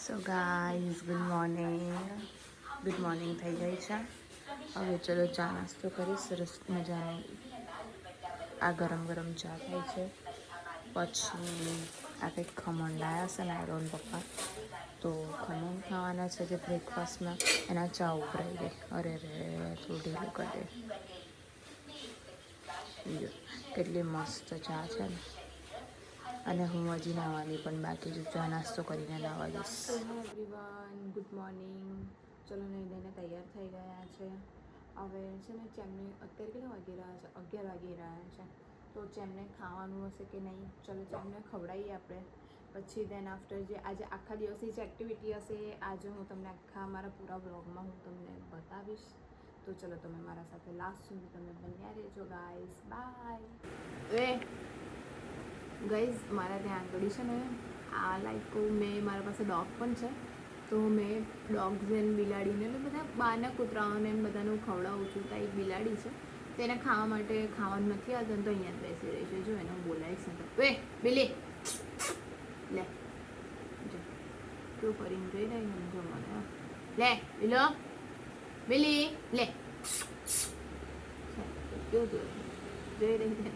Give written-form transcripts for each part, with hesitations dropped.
So guys good morning થઈ ગઈ છે. હવે ચલો ચા નાસ્તો કરી. સરસ મજાનો આ ગરમ ગરમ ચા થાય છે. પછી આ કંઈક ખમણ લાવ્યા છે ને રોન પપ્પા, તો ખમણ ખાવાના છે જે બ્રેકફાસ્ટમાં. એના ચા ઉભરાઈ ગઈ. અરે રે થોડું ઢીલું કરી દે. કેટલી મસ્ત ચા છે ને. અને હું હજી નાહવાની પણ બાકી છું. ચા નાસ્તો કરીને નાહવા જઈશ. Hello everyone, good morning. ચલો નહીં લઈને તૈયાર થઈ ગયા છે. હવે છે ને ચેમને અત્યારે કેટલા વાગી રહ્યા છે? 11 વાગી રહ્યા છે. તો ચેમને ખાવાનું હશે કે નહીં, ચલો ચેમને ખવડાવીએ આપણે. પછી દેન આફ્ટર જે આજે આખા દિવસની જે એક્ટિવિટી હશે આજે હું તમને આખા મારા પૂરા વ્લોગમાં હું તમને બતાવીશ. તો ચલો તમે મારા સાથે લાસ્ટ સુધી તમે બન્યા રહેજો ગાઈઝ. બાય. ગાઈઝ મારા ત્યાં આગળ છે ને આ લાઈક મારા પાસે ડોગ પણ છે, તો મેં ડોગ્સ એન્ડ બિલાડીને એટલે બધા બહારના કૂતરાઓને બધાનું ખવડાવું છું. ત્યાં એક બિલાડી છે, તેને ખાવા માટે ખાવાનું નથી આવતું, તો અહીંયા જ બેસી રહી છે. જો એને હું બોલાવીશ ને તો બિલી લે, જો કેવું કરીને જોઈ રહી ને, જો મને લે બિલો બિલી લે, કેવું જોઈ રહી છે.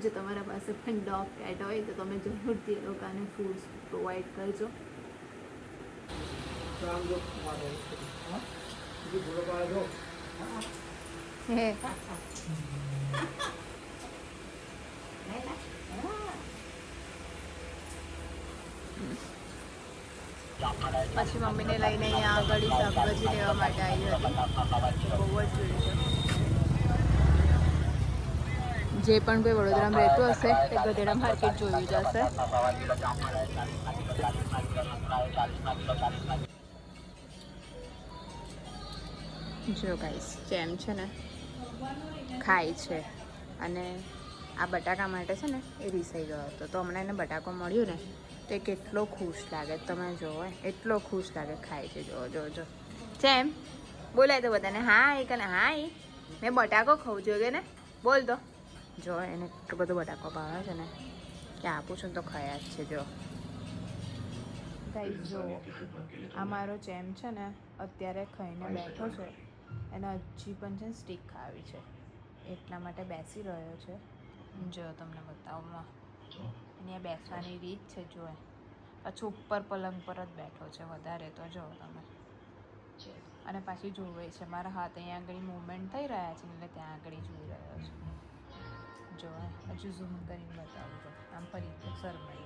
જો તમારા પાસે પણ ડોગ કેટ હોય તો તમે જરૂરથી એ લોકોને ફૂડ પ્રોવાઈડ કરજો. પછી મમ્મીને લઈને અહીંયા આગળ શાકભાજી લેવા માટે આવી હતી. બહુ જ ભીડ છે. જે પણ કોઈ વડોદરામાં રહેતું હશે તે ગધેડા માર્કેટ જોયું જ હશે. જો ગાઈસ ચેમ છે ને ખાય છે, અને આ બટાકા માટે છે ને એ રીસાઈ ગયો હતો, તો હમણાં એને બટાકો મળ્યો ને તો એ કેટલો ખુશ લાગે. તમે જોવો એટલો ખુશ લાગે, ખાય છે. જો ચેમ બોલાય તો બધાને હાય કને હાય, મેં બટાકો ખાવું જોઈએ ને, બોલ તો. જો એને એટલો બધો બટાકો ભાવે છે ને કે આપું છું ને તો ખાયા જ છે. જો ગાઈસ જો આ મારો ચેમ છે ને અત્યારે ખાઈને બેઠો છે. એને હજી પણ છે સ્ટીક ખાવી છે, એટલા માટે બેસી રહ્યો છે. જો તમને બતાવવામાં એની આ બેસવાની રીત છે. જો પાછું ઉપર પલંગ પર જ બેઠો છે વધારે તો. જો તમે, અને પાછી જોવે છે મારા હાથ અહીંયા આગળ મૂવમેન્ટ થઈ રહ્યા છે એટલે ત્યાં આગળ જોઈ રહ્યો છે. જો હજુ ઝૂમ કરીને બતાવું છું. આમ ફરી શરમાઈ